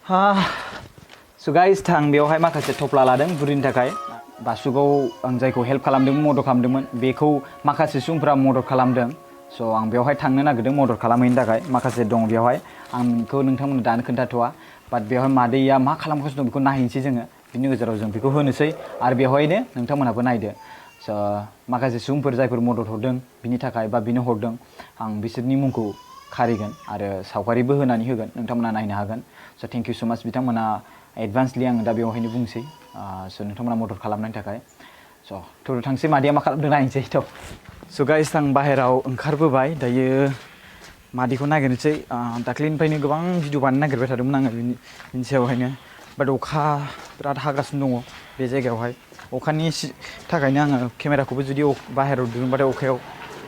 So guys थां बेवहाय माखासे थफ्ला लादों बुरिनि थाखाय बासुगाव आं जायखौ हेल्प खालामदों मदद खालामदोंमोन बेखौ माखासे सुबुंफोरा मदद खालामदों स' आं बेवहाय थांनो नागिरदों मदद खालामहैनो थाखाय माखासे दं बेवहाय आं बेखौ नोंथांमोननो दानो खोन्थाथ'वा बाट बेवहाय मादैया मा खालामगासिनो दं बेखौ नायहैनोसै जोङो बिनि गेजेराव जों बेखौ होनोसै आरो बेवहायनो नोंथांमोनहाबो नायदो स' माखासे सुबुंफोर जायफोर मदद हरदों बिनि थाखाय बा बिनो हरदों आं बिसोरनि मुंखौ खारिगोन आरो सावगारिबो होनानै होगोन नोंथांमोना नायनो हागोन स' थेंक इउ स' माच बिथांमोना एडभान्सलि आं दा बेवहायनो बुंसै स' नोंथांमोना मदद खालामनायनि थाखाय स' थ' थांसै मादैया मा खालामदों नायनोसै थ' स' गाइस आं बाहेराव ओंखारबोबाय दायो मादैखौ नागिरनोसै दाख्लैनिफ्रायनो गोबां भिडिअ बानायनो नागिरबाय थादोंमोन आङो बिनि सायावहायनो बाट अखा बिराद हागासिनो दङ बे जायगायावहाय अखानि थाखायनो आङो केमेराखौबो जुदि बाहेरायाव दिहुनबाथाय अखायाव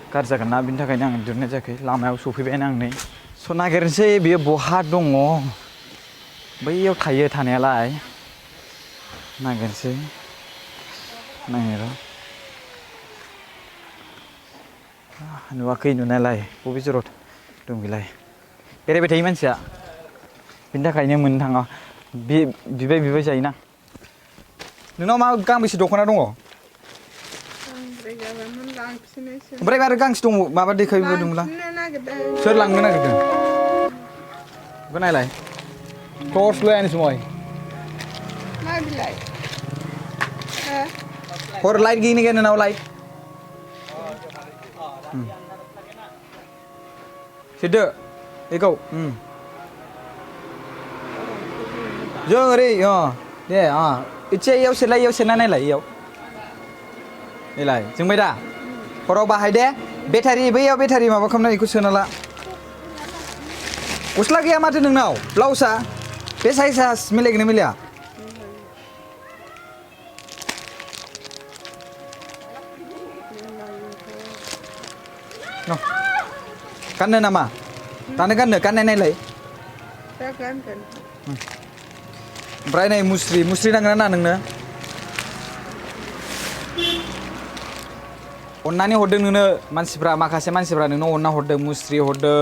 गाज्रि जागोन ना बिनि थाखायनो आं दिहुननाय जायाखै लामायाव सफैबायानो आं नै स' नागिरनोसै बेयो बहा दङ बैयाव थायो थानायालाय नागिरनोसै नायनो नुवाखै नुनायालाय बबे जराव दं बेलाय बेरायबाय थायो मानसिया बिनि थाखायनो मोननो थाङा बिबाय जायोना नोंनाव मा गांबेसे दख'ना दङ ओमफ्राय आरो गांसे दङ माबा देखायबोदोंमोनला सोर लांनो नागिरदों बेखौ नायलाय टर्च लायानो समाय हर लाइट गैयिनि गैया नोंनाव लाइट सिदो बेखौ जों ओरै दे एसे इयाव सेरना नायलाय इयाव नैलाय जोंबाय दा हराव बाहाय दे बेटारि बैयाव बेटारि माबा खालामनाय बेखौ सोना ला गस्ला गैया माथो नोंनाव ब्लाउसआ बे साइजआ मिलायगोन ना मिलाया गाननो नामा दानो गाननाय नायलाय ओमफ्राय नै मुस्रि नांगोन ना नोंनो अननानै हरदों नोंनो माखासे मानसिफ्रा नोंनो अनना हरदों मुस्रि हरदों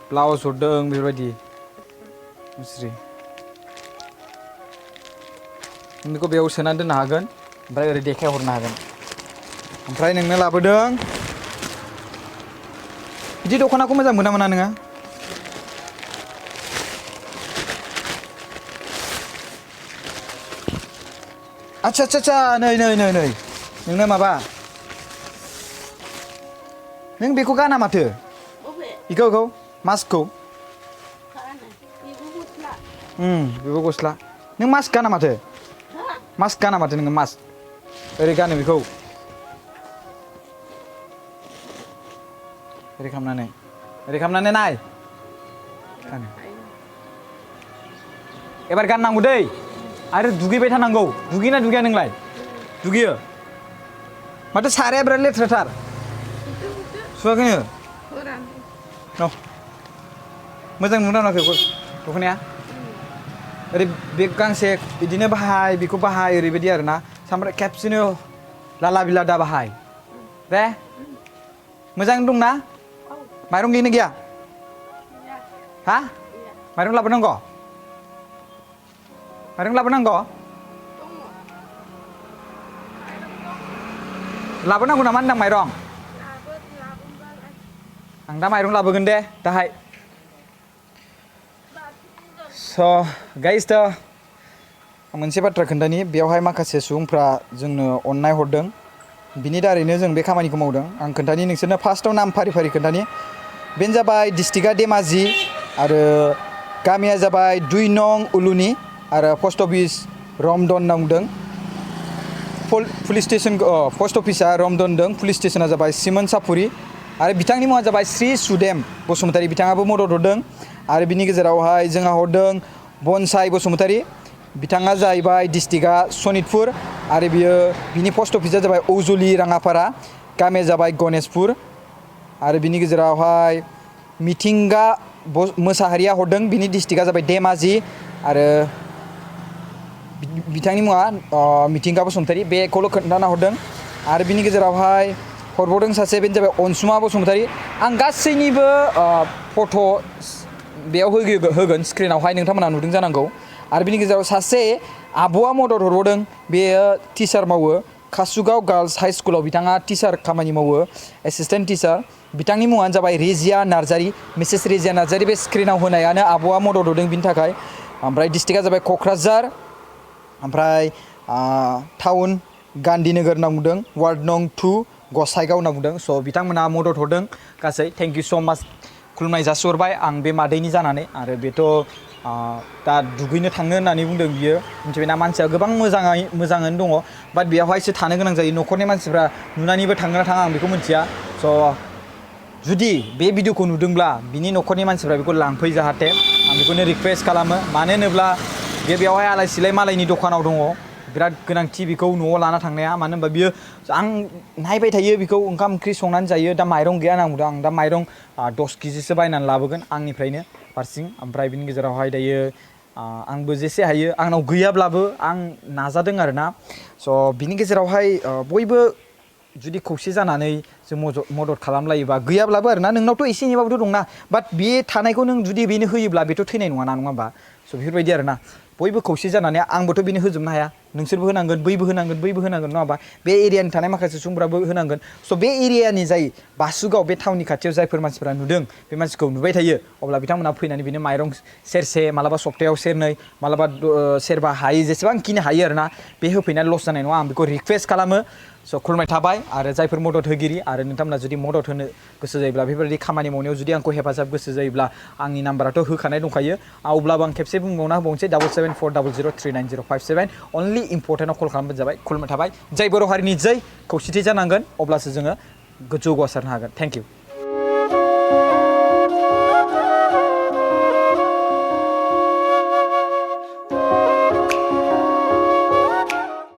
ब्लाउस हरदों बेफोरबायदि मुस्रि बेखौ बेयाव सोनानै दोननो हागोन ओमफ्राय ओरै देखायहरनो हागोन ओमफ्राय नोंनो लाबोदों बिदि दख'नाखौ मोजां मोना नोङो आच्छा नै नोंनो माबा नों बेखौ गाना माथो बेखौ मास्कखौ बेबो गस्ला नों मास्क गाना माथो नोङो मास्क ओरै गानो बेखौ ओरै खालामनानै नाय एबार गाननांगौ दै आरो दुगैबाय थानांगौ दुगैना दुगैया नोंलाय दुगैयो माथो साराया बिराद लेथ्राथार सुवाखैनो मोजां नुना नुवाखै दख'नाया ओरै बे गांसे बिदिनो बाहाय बेखौ बाहाय ओरैबायदि आरोना सामफ्राम खेबसेनो लाला बिला दा बाहाय दे मोजां दंना माइरं गैना गैया हा माइरं लाबोनांगौ नामा होनदां माइरं आं दा माइरं लाबोगोन दे दाहाय स' गाइस दा मोनसे बाथ्रा खोन्थानि बेवहाय माखासे सुबुंफ्रा जोंनो अननाय हरदों बिनि दारैनो जों बे खामानिखौ मावदों आं खोन्थानि नोंसोरनो फार्स्टआव नाम फारि खोन्थानि बेनो जाबाय डिस्ट्रिक्टआ धेमाजि आरो गामिया जाबाय 2 नं उलुनि आरो पस्ट अफिस रमदन नांदों पुलिस स्टेशन पस्ट अफिसा रमदन दं पुलिस स्टेशना जाबाय सिमोन सापुरि आरो बिथांनि मुङा जाबाय श्री सुदेम बसुमतारी बिथाङाबो मदद हरदों आरो बिनि गेजेरावहाय जोंहा हरदों बनसाय बसुमतारी बिथाङा जाहैबाय डिस्ट्रिक्टआ सनितपुर आरो बिनि पस्ट अफिसा जाबाय औजलि राङापारा गामिया जाबाय गणेशपुर आरो बिनि गेजेरावहाय मिथिंगा मोसाहारिया हरदों बिनि डिस्ट्रिक्टआ जाबाय धेमाजि आरो बिथांनि मुङा मिथिंगा बसुमतारी बेखौल' खोन्थाना हरदों आरो बिनि गेजेरावहाय हरबावदों सासे बेनो जाबाय अनसुमा बसुमतारी आं गासैनिबो फट' बेयाव होगोन स्क्रिनावहाय नोंथांमोना नुदों जानांगौ आरो बिनि गेजेराव सासे आब'आ मदद हरबावदों बेयो टिचार मावो कासुगाव गार्लस हाई स्कुलाव बिथाङा टिचार खामानि मावो एसिस्टेन्ट टिचार बिथांनि मुङानो जाबाय regia Narzary Mrs regia Narzary बे स्क्रिनाव होनायानो आब'आ मदद होदों बिनि थाखाय ओमफ्राय डिस्ट्रिक्टआ जाबाय क'क्राझार ओमफ्राय टाउन गान्धीनगर होनना बुंदों वार्ड नं 2 गसाइगाव होनना बुंदों स' बिथांमोना मदद हरदों गासै थेंक इउ स' माच खुलुमनाय जासिहरबाय आं बे मादैनि जानानै आरो बेथ' दा दुगैनो थांनो होननानै बुंदों बियो मिथिबायना मानसिया गोबां मोजाङैनो दङ बाट बेयावहायसो थानो गोनां जायो न'खरनि मानसिफ्रा नुनानैबो थांगोन ना थाङा आं बेखौ मिथिया स' जुदि बे भिडिअखौ नुदोंब्ला बिनि न'खरनि मानसिफ्रा बेखौ लांफै जाहाथे आं बेखौनो रिक्वेस्ट खालामो मानो होनोब्ला बेयावहाय आलाय सिलाय मालायनि दखानाव दङ बिराद गोनांथि बेखौ न'आव लाना थांनाया मानो होनबा बियो आं नायबाय थायो बेखौ ओंखाम ओंख्रि संनानै जायो दा माइरं गैया होनना बुंदों आं दा माइरं 10 केजिसो बायनानै लाबोगोन आंनिफ्रायनो हारसिं ओमफ्राय बिनि गेजेरावहाय दायो आंबो जेसे हायो आंनाव गैयाब्लाबो आं नाजादों आरोना स' बिनि गेजेरावहाय बयबो जुदि खौसे जानानै जों मदद खालामलायोबा गैयाब्लाबो आरोना नोंनावथ' एसे एनैबाबोथ' दंना बाट बे थानायखौ नों जुदि बेनो होयोब्ला बेथ' थैनाय नङा होमबा स' बेफोरबायदि आरोना बयबो खौसे जानानै आंबोथ' बेनो होजोबनो हाया नोंसोरबो होनांगोन बैबो होनांगोन बैबो होनांगोन नङा होमबा बे एरियानि थानाय माखासे सुबुंफ्राबो होनांगोन स' बे एरियानि जाय बासुगाव बे टाउननि खाथियाव जायफोर मानसिफ्रा नुदों बे मानसिखौ नुबाय थायो अब्ला बिथांमोना फैनानै बेनो माइरं सेरसे मालाबा सप्तायाव सेरनै मालाबा सेरबा हायो जेसेबांखिनि हायो आरोना बे होफैनानै लस जानाय नङा आं बेखौ रिक्वेस्ट खालामो स' खुलुमनाय थाबाय आरो जायफोर मदद होगिरि आरो नोंथांमोना जुदि मदद होनो गोसो जायोब्ला बेफोरबायदि खामानि मावनायाव जुदि आंखौ हेफाजाब गोसो जायोब्ला आंनि नाम्बाराथ' होखानाय दंखायो अब्लाबो आं खेबसे बुंबावना होबावनोसै 7740039057 अनलि इम्पर्टेन्टआव कल खालामबानो जाबाय खुलुमनाय थाबाय जय बर' हारिनि जय खौसेथि जानांगोन अब्लासो जोङो जौगासारनो हागोन थेंक इउ